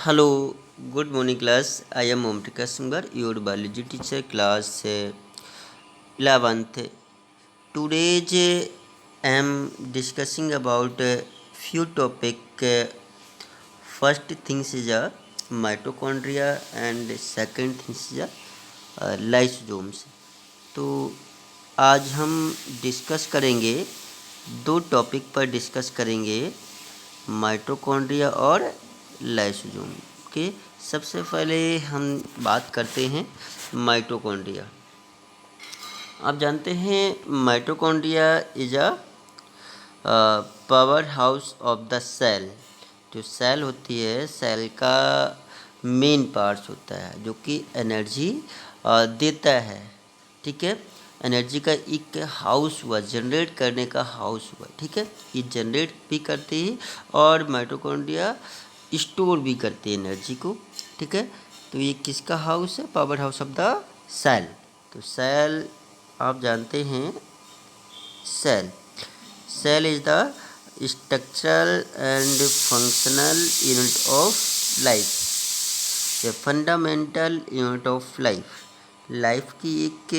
Hello, good morning class. I am Omtika Singh, your biology teacher, class 11th. Today I am discussing about few topic. First things is mitochondria and second things is lysosomes. तो आज हम discuss करेंगे दो topic पर discuss करेंगे mitochondria और lysosome के। सबसे पहले हम बात करते हैं माइटोकॉन्ड्रिया। आप जानते हैं mitochondria is a power house of the cell. जो सेल होती है, सेल का मेन पार्ट्स होता है जो कि एनर्जी देता है। ठीक है, एनर्जी का एक हाउस हुआ, जनरेट करने का हाउस हुआ। ठीक है, ये जनरेट भी करती है और माइटोकॉन्ड्रिया स्टोर भी करती है एनर्जी को। ठीक है, तो ये किसका हाउस है? Power house of the cell. तो सेल आप जानते हैं, cell is the structural and functional unit of life, the fundamental unit of life की एक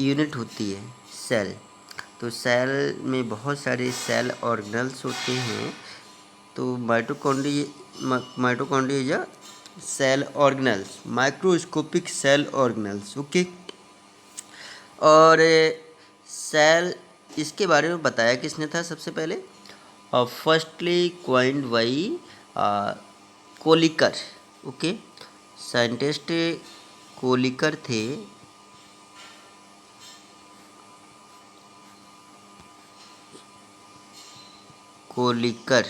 यूनिट होती है सेल। तो सेल में बहुत सारे सेल ऑर्गेनल्स होते हैं। तो mitochondria is a cell organelles, microscopic cell organelles. Okay, और सेल इसके बारे में बताया किसने था सबसे पहले? Firstly coined by Kolliker. Okay, scientist Kolliker थे। कोलिकर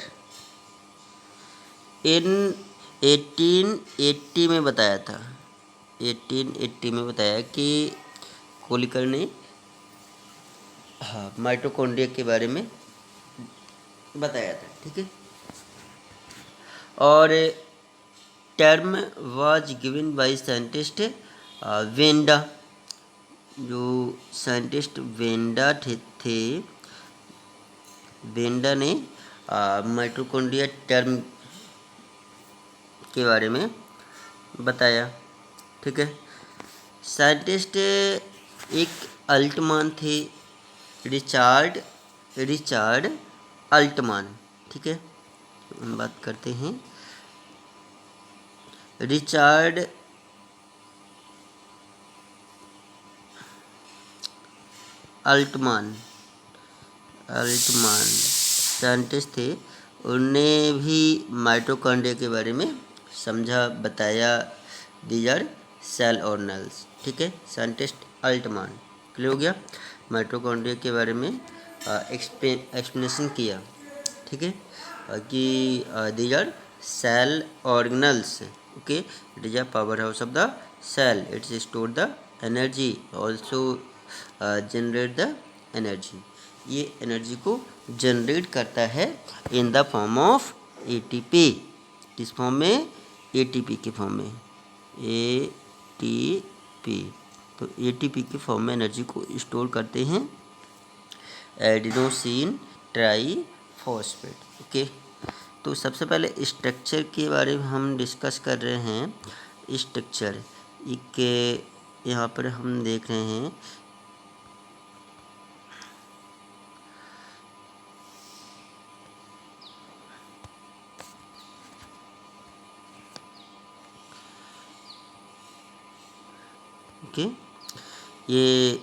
इन 1880 में बताया था। 1880 में बताया कि कोलिकर ने माइटोकॉन्ड्रिया के बारे में बताया था। ठीक है, और term was given by scientist Wanda. जो साइंटिस्ट वेंडा थे, वेंडा ने माइटोकॉन्ड्रिया टर्म के बारे में बताया। ठीक है, साइंटिस्ट एक अल्टमान थे, रिचार्ड अल्टमान। ठीक है, हम बात करते हैं रिचार्ड अल्टमान साइंटिस्ट थे। उनने भी माइटोकॉन्ड्रिया के बारे में समझा, बताया, दीज आर सेल ऑर्गेनल्स। ठीक है, साइंटिस्ट अल्टमान। क्लियर हो गया? माइटोकॉन्ड्रिया के बारे में एक्सप्लेनेशन किया। ठीक है, कि these are cell organelles. Okay, it is a power house of the cell, it's store the energy, also generate the energy. ये एनर्जी को जनरेट करता है in the form of ATP. किस फॉर्म में? एटीपी के फॉर्म में, ATP. तो ATP के फॉर्म में एनर्जी को स्टोर करते हैं एडिनोसिन ट्राईफॉस्फेट। ओके, तो सबसे पहले स्ट्रक्चर के बारे में हम डिस्कस कर रहे हैं। स्ट्रक्चर एक यहाँ पर हम देख रहे हैं ओके, ये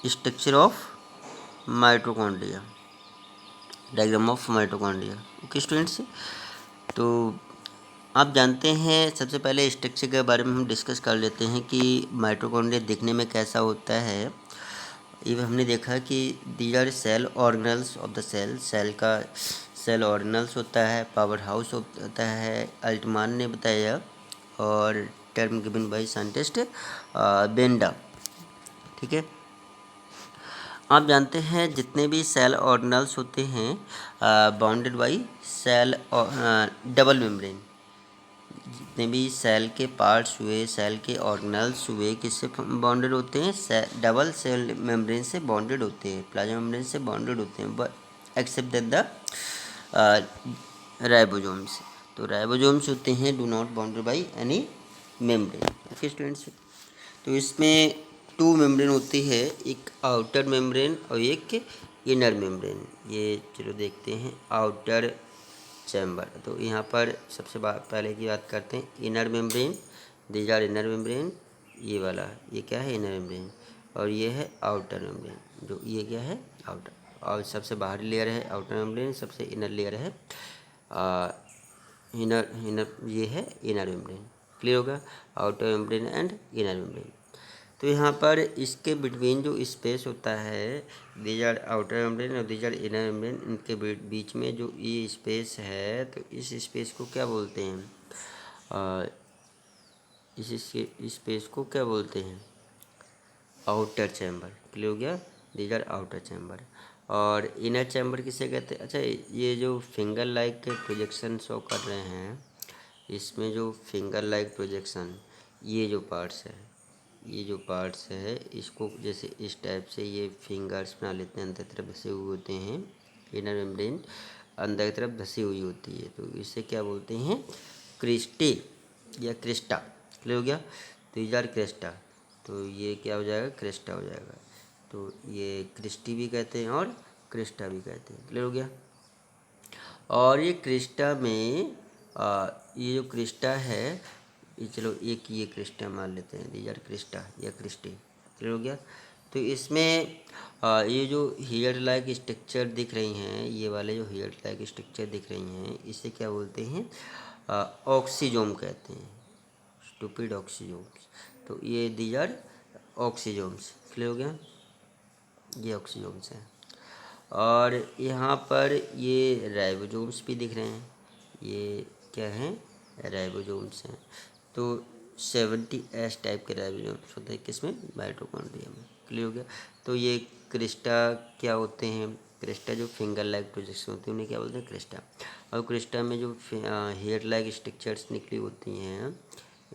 structure of mitochondria, diagram of mitochondria. Okay students, तो आप जानते हैं सबसे पहले स्ट्रक्चर के बारे में हम डिस्कस कर लेते हैं कि माइटोकॉन्ड्रिया दिखने में कैसा होता है। ये हमने देखा कि these are cell organelles of the cell का सेल ऑर्गेनल्स होता है, पावर हाउस होता है, अल्टमान ने बताया, और term given by scientist Benda. ठीक है, आप जानते हैं जितने भी सेल ऑर्गेनल्स होते हैं bounded by cell double membrane. जितने भी सेल के पार्ट्स हुए, सेल के ऑर्गेनल्स हुए, किससे बाउंडेड होते हैं? डबल सेल मेम्ब्रेन से बाउंडेड होते हैं, प्लाज्मा मेम्ब्रेन से बाउंडेड होते हैं, but except that the ribosomes. तो राइबोसोम्स होते हैं do not bounded by any membrane. Okay students, तो इसमें 2 मेम्ब्रेन होती है, एक आउटर मेम्ब्रेन और एक इनर मेम्ब्रेन। ये चलो देखते हैं आउटर चैम्बर। तो यहाँ पर सबसे पहले की बात करते हैं inner membrane, these are inner membrane. ये वाला ये क्या है, इनर मेम्ब्रेन, और ये है आउटर मेम्ब्रेन। जो ये क्या है, आउटर, और सबसे बाहरी लेयर है आउटर मेम्ब्रेन, सबसे इनर लेयर है इनर इनर ये है इनर मेम्ब्रेन। क्लियर होगा, outer membrane and inner membrane. तो यहाँ पर इसके बिटवीन जो स्पेस होता है, दीज आर आउटर मेम्ब्रेन और दीज आर इनर मेम्ब्रेन, इनके बीच में जो ये स्पेस है, तो इस स्पेस को क्या बोलते हैं, इस स्पेस को क्या बोलते हैं, आउटर चैम्बर। क्लियर हो गया, दीज आर आउटर चैम्बर। और इनर चैम्बर किसे कहते हैं? अच्छा, ये जो फिंगर लाइक प्रोजेक्शन शो कर रहे हैं, इसमें जो फिंगर लाइक प्रोजेक्शन, ये जो पार्ट्स है, ये जो पार्ट्स है, इसको जैसे इस टाइप से ये फिंगर्स बना लेते हैं, अंदर तरफ धसे हुए होते हैं, इनर मेम्ब्रेन अंदर की तरफ धसी हुई होती है, तो इसे क्या बोलते हैं, क्रिस्टी या क्रिस्टा। क्लियर हो गया, तो इज आर क्रिस्टा, तो ये क्या हो जाएगा, क्रिस्टा हो जाएगा। तो ये क्रिस्टी भी कहते हैं और क्रिस्टा भी कहते हैं। क्लियर हो गया। और ये क्रिस्टा में ये जो क्रिस्टा है, ये चलो एक ये क्रिस्टा मान लेते हैं, दीज आर क्रिस्टा या क्रिस्टी। क्लियर हो गया। तो इसमें ये जो हेयर लाइक स्ट्रक्चर दिख रही हैं, ये वाले जो हेयर लाइक स्ट्रक्चर दिख रही हैं, इसे क्या बोलते हैं, ऑक्सीजोम कहते हैं, स्टूपिड ऑक्सीजोम्स। तो ये दीज आर ऑक्सीजोम्स। क्लियर हो गया, ये ऑक्सीजोम्स हैं। और यहाँ पर ये राइबोसोम्स भी दिख रहे हैं, ये क्या हैं, राइबोसोम्स हैं। तो 70S टाइप के राइबोसोम्स होते हैं किसमें, माइटोकॉन्ड्रिया में। क्लियर हो गया। तो ये क्रिस्टा क्या होते हैं, क्रिस्टा जो फिंगर लाइक प्रोजेक्शन होती है उन्हें क्या बोलते हैं, क्रिस्टा। और क्रिस्टा में जो हेयर लाइक स्ट्रक्चर्स निकली होती हैं,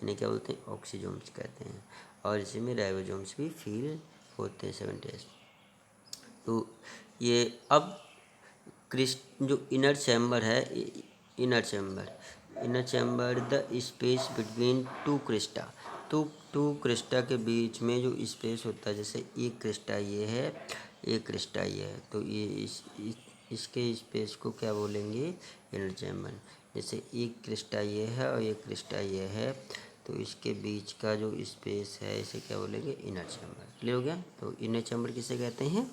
इन्हें क्या बोलते हैं, ऑक्सीजोम्स कहते हैं। और इसी में राइबोसोम्स भी फील होते हैं 70S। तो ये अब जो इनर चैम्बर है, inner chamber the space between two Crysta. तो टू क्रिस्टा के बीच में जो स्पेस होता है, जैसे एक क्रिस्टा ये है, एक क्रिस्टा ये है, तो ये इसके स्पेस को क्या बोलेंगे, इनर चैम्बर। जैसे एक क्रिस्टा ये है और एक क्रिस्टा ये है, तो इसके बीच का जो स्पेस है इसे क्या बोलेंगे, इनर चैम्बर। क्लियर हो गया। तो इनर चैम्बर किसे कहते हैं,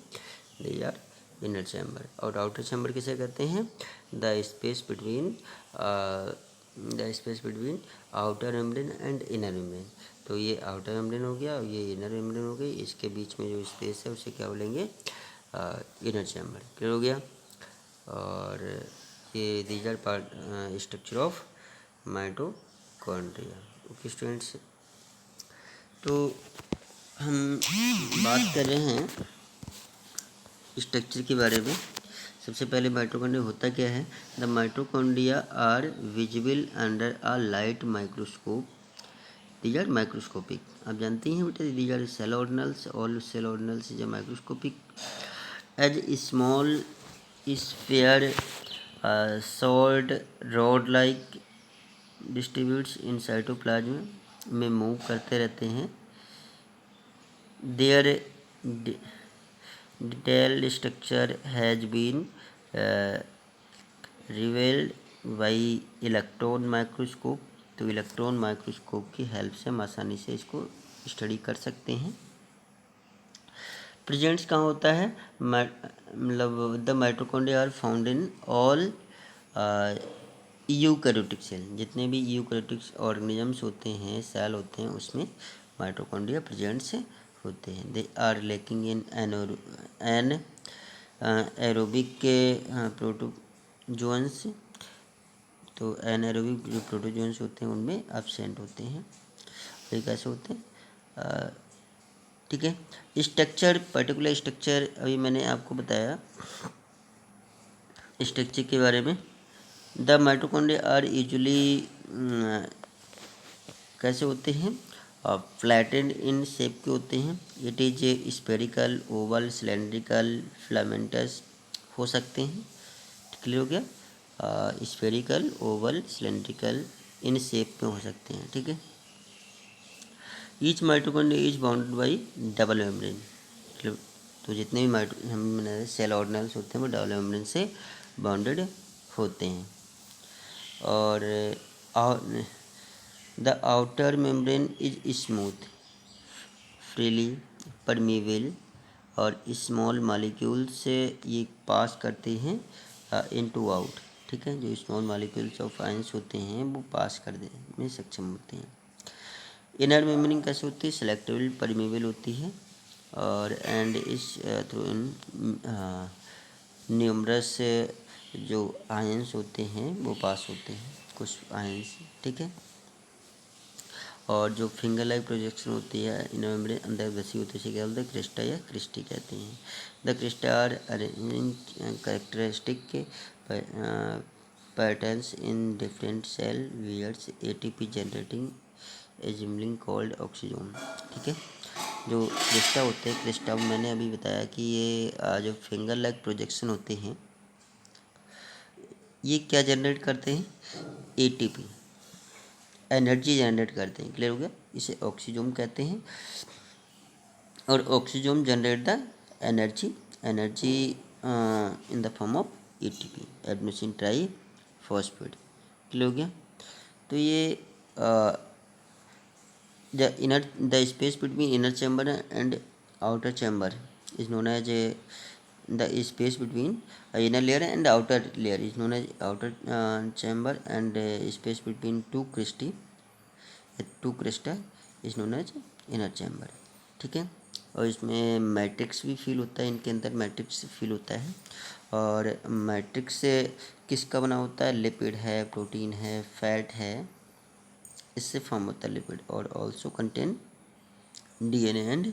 दे आर इनर चैम्बर। और आउटर चैम्बर किसे कहते हैं, the space between outer membrane and inner membrane. तो ये आउटर मेम्ब्रेन हो गया और ये इनर मेम्ब्रेन हो गई, इसके बीच में जो स्पेस है उसे क्या बोलेंगे, इनर चैम्बर। क्लियर हो गया। और ये these are part structure of mitochondria. Okay students, तो हम बात कर रहे हैं स्ट्रक्चर के बारे में। सबसे पहले माइटोकॉन्ड्रिया होता क्या है, the mitochondria are visible under a light microscope, these are microscopic. आप जानते हैं बेटा, these are cell organelles, all cell organelles is microscopic as small sphere sold rod like distributes in cytoplasm में मूव करते रहते हैं। Their detailed structure has been revealed by electron microscope. तो electron microscope की हेल्प से हम आसानी से इसको स्टडी कर सकते हैं। प्रेजेंट्स कहाँ होता है, मतलब the mitochondria are found in all eukaryotic cell, जितने भी यूकैरियोटिक ऑर्गेनिजम्स होते हैं, सेल होते हैं, उसमें माइटोकॉन्ड्रिया प्रेजेंट्स होते हैं। They are lacking in anaerobic के प्रोटोजोन्स। तो एनाएरोबिक जो प्रोटोजोन्स होते हैं उनमें एब्सेंट होते हैं। ये कैसे होते हैं, ठीक है। स्ट्रक्चर, पर्टिकुलर स्ट्रक्चर अभी मैंने आपको बताया स्ट्रक्चर के बारे में। द माइटोकॉन्ड्रिया आर यूजुअली कैसे होते हैं, फ्लैटेंड इन शेप के होते हैं। It is spherical, Oval, cylindrical, filamentous हो सकते हैं। क्लियर हो गया। Spherical, Oval, cylindrical in shape में हो सकते हैं, ठीक है। Each mitochondria is bounded by double membrane, मतलब तो जितने भी हम सेल ऑर्गेनेल्स होते हैं वो डबल मेम्ब्रेन से बाउंडेड होते हैं। और the outer membrane is smooth, freely permeable और स्मॉल मालिक्यूल से ये पास करते हैं इनटू आउट, ठीक है। जो स्मॉल मालिक्यूल्स ऑफ आयंस होते हैं वो पास कर देने में सक्षम होते हैं। इनर मेम्ब्रेन कैसे होती है? सेलेक्टिवली परमीबल होती है और एंड इस थ्रू इन न्यूमरस जो आयंस होते हैं वो पास होते हैं, कुछ आयंस, ठीक है। और जो फिंगर लाइक प्रोजेक्शन होती है इनर मेम्ब्रेन अंदर बसी होती है, क्या बोलते हैं? क्रिस्टा या क्रिस्टी कहते हैं। The cristae are arranged characteristic patterns in different cell bears ATP generating assembling called oxysome, ठीक है। जो क्रिस्टा होते हैं, क्रिस्टा मैंने अभी बताया कि ये जो फिंगर लाइक प्रोजेक्शन होते हैं ये क्या जनरेट करते हैं? एटीपी, एनर्जी जनरेट करते हैं, क्लियर हो गया। इसे ऑक्सीजोम कहते हैं। और oxysome generate the energy in the form of ATP, adenosine try phosphate, clear हो गया। तो ये the space between inner chamber and outer chamber is known as the space between inner layer and outer layer is known as outer chamber, and space between two crista is known as inner chamber, ठीक है। और इसमें matrix भी feel होता है, इनके अंदर matrix feel होता है। और मैट्रिक्स से किसका बना होता है? लिपिड है, प्रोटीन है, फैट है, इससे फॉर्म होता है लिपिड। और also contain DNA and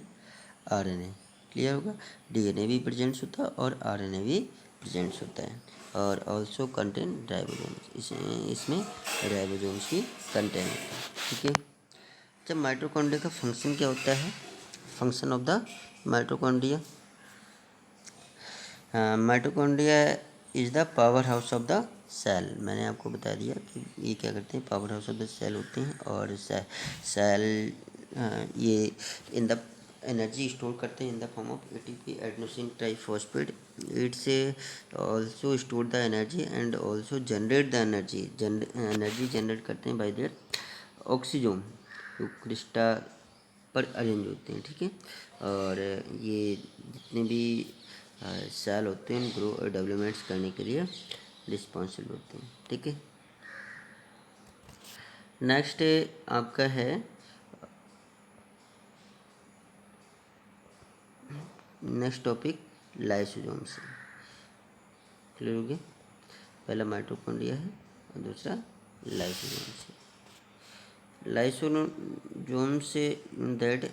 RNA, clear होगा। डीएनए भी प्रेजेंट्स होता है और आरएनए भी प्रेजेंट्स होता है। और ऑल्सो कंटेन राइबोसोम्स, इसमें राइबोसोम्स भी कंटेन होता है, ठीक है। जब माइटोकॉन्ड्रिया का फंक्शन क्या होता है? Function of the mitochondria, mitochondria is the power house of the cell. मैंने आपको बता दिया कि ये क्या करते हैं? Power house of the cell होते हैं। और सेल ये इन द एनर्जी स्टोर करते हैं इन the form of ATP, adenosine triphosphate. It's also store the energy and also generate the energy generate करते हैं बाय देयर ऑक्सीजोम, जो क्रिस्टा पर अरेंज होते हैं, ठीक है। और ये जितने भी सेल होते हैं ग्रो और डेवलपमेंट्स करने के लिए रिस्पॉन्सिबल होते हैं, ठीक है। नेक्स्ट आपका है नेक्स्ट टॉपिक लाइसोसोम्स, क्लियर हो गया। पहला माइटोकॉन्ड्रिया है और दूसरा लाइसोसोम्स है। Lysosome say that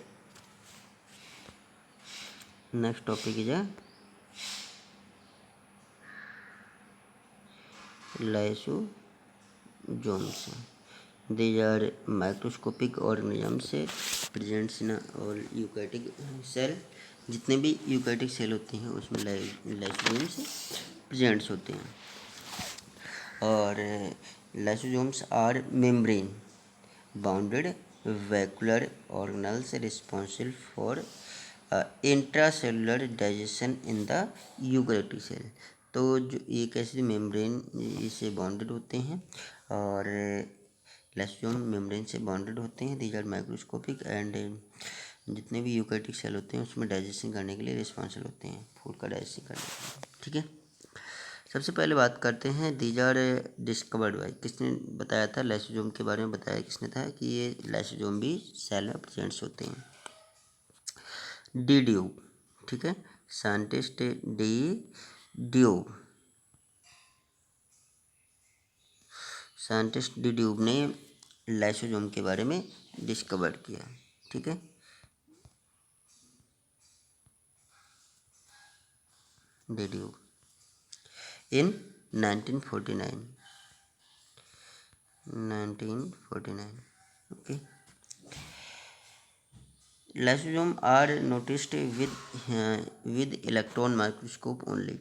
next topic is lysosomes. These are microscopic organisms present in all eukaryotic cell. जितने भी यूकैरियोटिक सेल होते हैं उसमें लाइसोसोम्स प्रेजेंट्स होते हैं। और lysosomes are membrane bounded vacuolar organelles responsible for intracellular digestion in the eukaryotic cell. तो जो एक ऐसे मेम्ब्रेन से बाउंडेड होते हैं और लाइसोसोम मेम्ब्रेन से बाउंडेड होते हैं। दीज आर माइक्रोस्कोपिक एंड जितने भी यूकैरियोटिक सेल होते हैं उसमें डाइजेशन करने के लिए रिस्पॉन्सिबल होते हैं, फूड का डाइजेशन करने के लिए, ठीक है। सबसे पहले बात करते हैं दीज आर डिस्कवर्ड बाय, किसने बताया था? लाइसोसोम के बारे में बताया किसने था कि ये लाइसोसोम भी सेल में प्रेजेंट्स होते हैं। डी ड्यूब, ठीक है, scientist D dupe, scientist D dupe ने लाइसोसोम के बारे में डिस्कवर किया, ठीक है। D dupe in 1949, okay. Lysosomes are noticed with electron microscope only.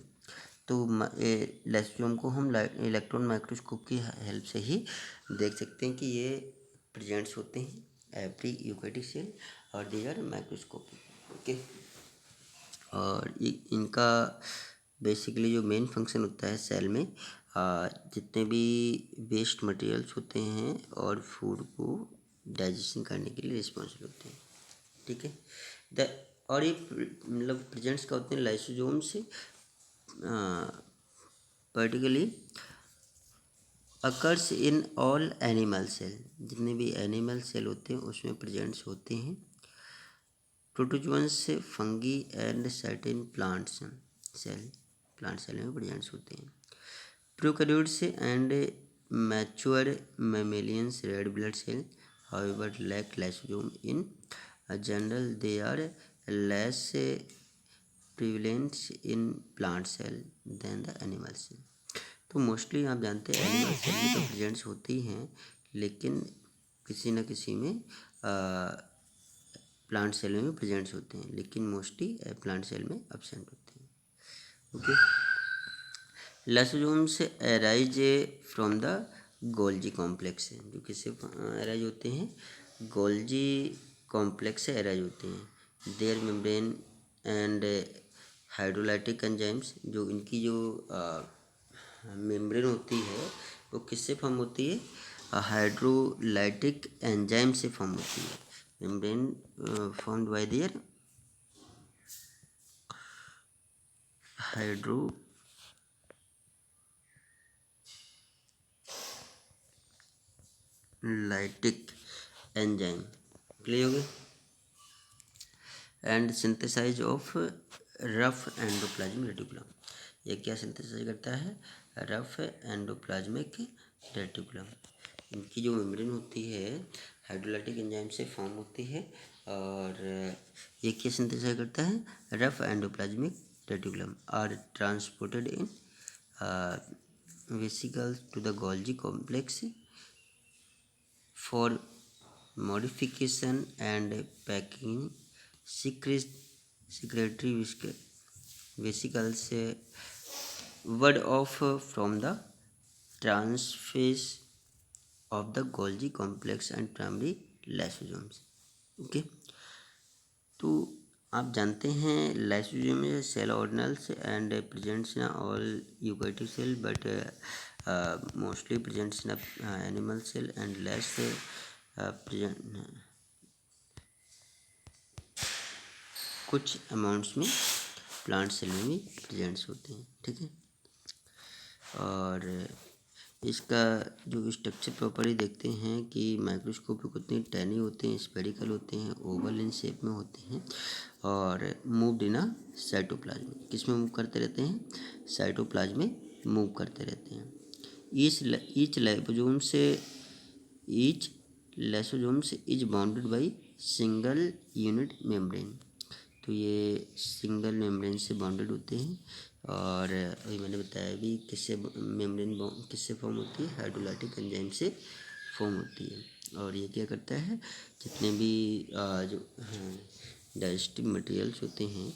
तो लाइसोसोम को हम इलेक्ट्रॉन माइक्रोस्कोप की हेल्प से ही देख सकते हैं कि ये प्रेजेंट्स होते हैं एवरी यूकेरियोटिक सेल और दे आर माइक्रोस्कोपिक। ओके, और इनका बेसिकली जो मेन फंक्शन होता है सेल में, जितने भी वेस्ट मटेरियल्स होते हैं और फूड को डाइजेशन करने के लिए रिस्पॉन्सिबल होते हैं। ठीक है, और ये मतलब प्रेजेंट्स का होते हैं लाइसोसोम से particularly occurs in all animal cell, जितने भी एनिमल सेल होते हैं उसमें प्रेजेंट्स होते हैं। प्रोटोजोअन्स से fungi and certain plant cell में प्रेजेंट्स होते हैं। Prokaryotes and mature mammalians red blood cell however lack lysosome in general, they are less prevalent in plant cell than the animal cell. तो mostly आप जानते हैं animal cell में तो presents होती हैं, लेकिन किसी न किसी में प्लांट सेल में भी प्रेजेंट्स होते हैं, लेकिन मोस्टली प्लांट सेल में एब्सेंट होते हैं। Okay, lysosomes arise from the Golgi complex, जो किससे अराइज होते हैं, गोल्जी कॉम्प्लेक्स से अराइज होते हैं। Their membrane and hydrolytic enzymes, जो इनकी जो मेम्ब्रेन होती है वो किससे फॉर्म होती है, हाइड्रोलाइटिक एंजाइम से फॉर्म होती है। Membrane formed by their hydrolytic enzyme, clear हो गया, and synthesize of rough endoplasmic reticulum. ये क्या सिंथेसाइज करता है, रफ एंडोप्लाज्मिक रेटिकुलम। इनकी जो मेम्ब्रेन होती है हाइड्रोलाइटिक एंजाइम से फॉर्म होती है, और ये क्या सिंथेसाइज करता है, rough endoplasmic reticulum are transported in vesicles to the Golgi complex for modification and packing. Secretory vesicles word off from the transphase of the Golgi complex and primary lysosomes. Okay, तो आप जानते हैं lysosome में cell organelles and presents in all eukaryotic cell, but mostly presents in animal cell and less present कुछ amounts में plant cell में भी presents होते हैं। ठीक है, और इसका जो स्ट्रक्चर प्रॉपर्टी देखते हैं कि माइक्रोस्कोपिक होते हैं, टैनी होते हैं, स्फेरिकल होते हैं, ओवल इन शेप में होते हैं, और मूव्ड इन अ साइटोप्लाज्म। किस में मूव करते रहते हैं, साइटोप्लाज्म में मूव करते रहते हैं। Each lysosomes is bounded by single unit membrane. तो ये सिंगल मेम्ब्रेन से बाउंडेड होते हैं, और अभी मैंने बताया भी किससे मेम्ब्रेन किससे फॉर्म होती है, हाइड्रोलाइटिक एंजाइम से फॉर्म होती है। और ये क्या करता है, जितने भी जो डाइजेस्टिव मटेरियल्स होते हैं,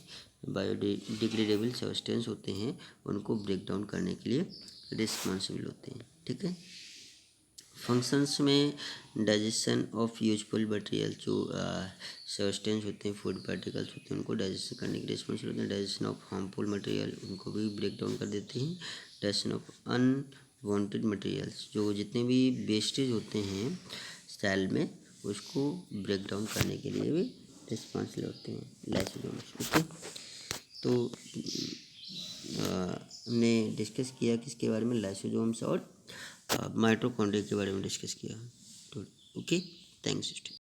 बायोडिग्रेडेबल सब्सटेंस होते हैं, उनको ब्रेक डाउन करने के लिए रिस्पॉन्सिबल होते हैं। ठीक है, फंक्शंस में डाइजेशन ऑफ यूजफुल मटेरियल, जो सब्सटेंस होते हैं, फूड पार्टिकल्स होते हैं, उनको डाइजेशन करने के रिस्पॉन्सिबल होते हैं। डाइजेशन ऑफ हार्मफुल मटेरियल, उनको भी ब्रेक डाउन कर देते हैं। डाइजेशन ऑफ अनवांटेड मटेरियल्स, जो जितने भी वेस्टेज होते हैं सेल में, उसको ब्रेक डाउन करने के लिए भी रिस्पॉन्सिबल होते हैं लाइसोसोम्स। ओके, तो हमने डिस्कस किया किसके बारे में, लाइसोसोम्स और माइटोकॉन्ड्रिया के बारे में डिस्कस किया। तो ओके, थैंक्स।